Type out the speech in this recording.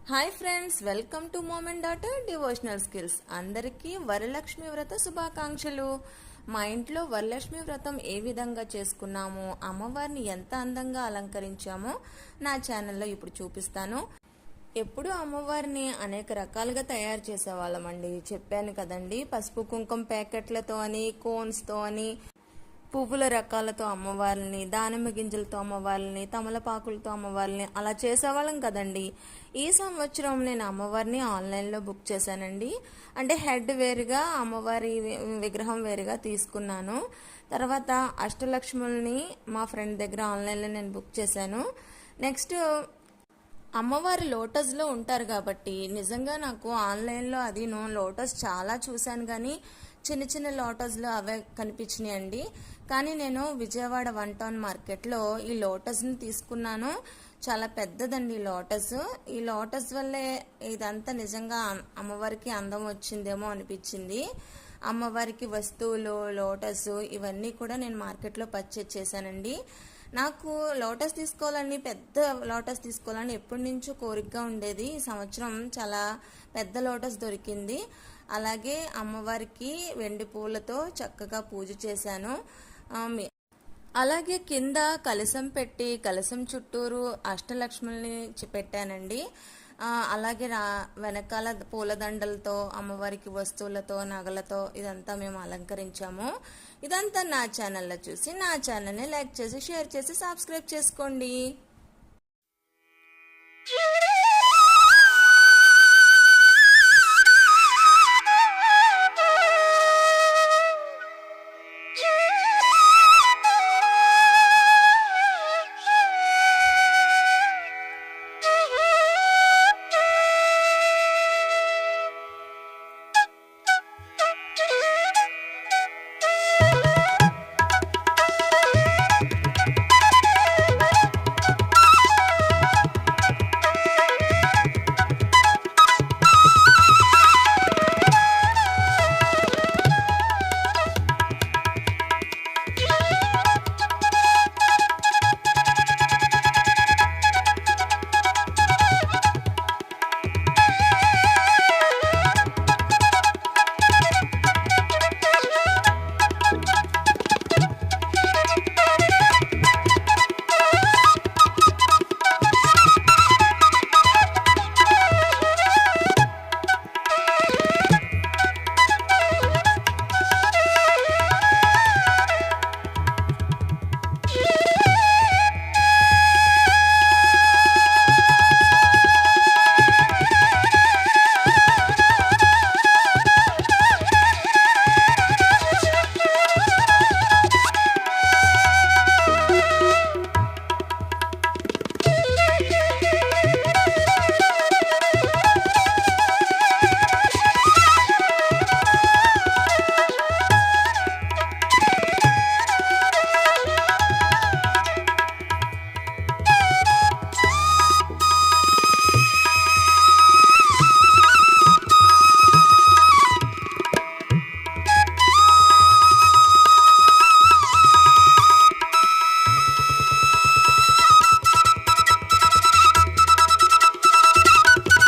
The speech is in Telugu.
Hi friends, welcome to mom and daughter devotional skills. అందరికీ వరలక్ష్మి వ్రత శుభాకాంక్షలు. మా ఇంట్లో వరలక్ష్మి వ్రతం ఏ విధంగా చేసుకున్నామో, అమ్మవారిని ఎంత అందంగా అలంకరించామో నా ఛానల్లో ఇప్పుడు చూపిస్తాను. ఎప్పుడు అమ్మవారిని అనేక రకాలుగా తయారు చేసేవాళ్ళమండి. చెప్పాను కదండి, పసుపు కుంకుమ ప్యాకెట్లతో అని, కోన్స్తో అని, పువ్వుల రకాలతో అమ్మవారిని, దానిమ్మ గింజలతో అమ్మవారిని, తమలపాకులతో అమ్మవారిని అలా చేసేవాళ్ళం కదండి. ఈ సంవత్సరం నేను అమ్మవారిని ఆన్లైన్లో బుక్ చేశానండి. అంటే హెడ్ వేరుగా, అమ్మవారి విగ్రహం వేరుగా తీసుకున్నాను. తర్వాత అష్టలక్ష్ముల్ని మా ఫ్రెండ్ దగ్గర ఆన్లైన్లో నేను బుక్ చేశాను. నెక్స్ట్ అమ్మవారి లోటస్లో ఉంటారు కాబట్టి నిజంగా నాకు ఆన్లైన్లో అది లోటస్ చాలా చూశాను, కానీ చిన్న చిన్న లోటస్లో అవే కనిపించినాయండి. కానీ నేను విజయవాడ 1 టౌన్ మార్కెట్లో ఈ లోటస్ని తీసుకున్నాను. చాలా పెద్దదండి ఈ లోటస్ వల్లే ఇదంతా నిజంగా అమ్మవారికి అందం వచ్చిందేమో అనిపించింది. అమ్మవారికి వస్తువులు, లోటస్ ఇవన్నీ కూడా నేను మార్కెట్లో పర్చేజ్ చేశానండి. నాకు లోటస్ తీసుకోవాలని, పెద్ద లోటస్ తీసుకోవాలని ఎప్పటి నుంచో కోరికగా ఉండేది. ఈ సంవత్సరం చాలా పెద్ద లోటస్ దొరికింది. అలాగే అమ్మవారికి వెండి పూలతో చక్కగా పూజ చేశాను. అలాగే కింద కలశం పెట్టి, కలశం చుట్టూరు అష్టలక్ష్ముల్ని పెట్టానండి. అలాగే వెనకాల పూలదండలతో, అమ్మవారికి వస్తువులతో, నగలతో ఇదంతా మేము అలంకరించాము. ఇదంతా నా ఛానల్లో చూసి నా ఛానల్ని లైక్ చేసి, షేర్ చేసి, సబ్స్క్రైబ్ చేసుకోండి.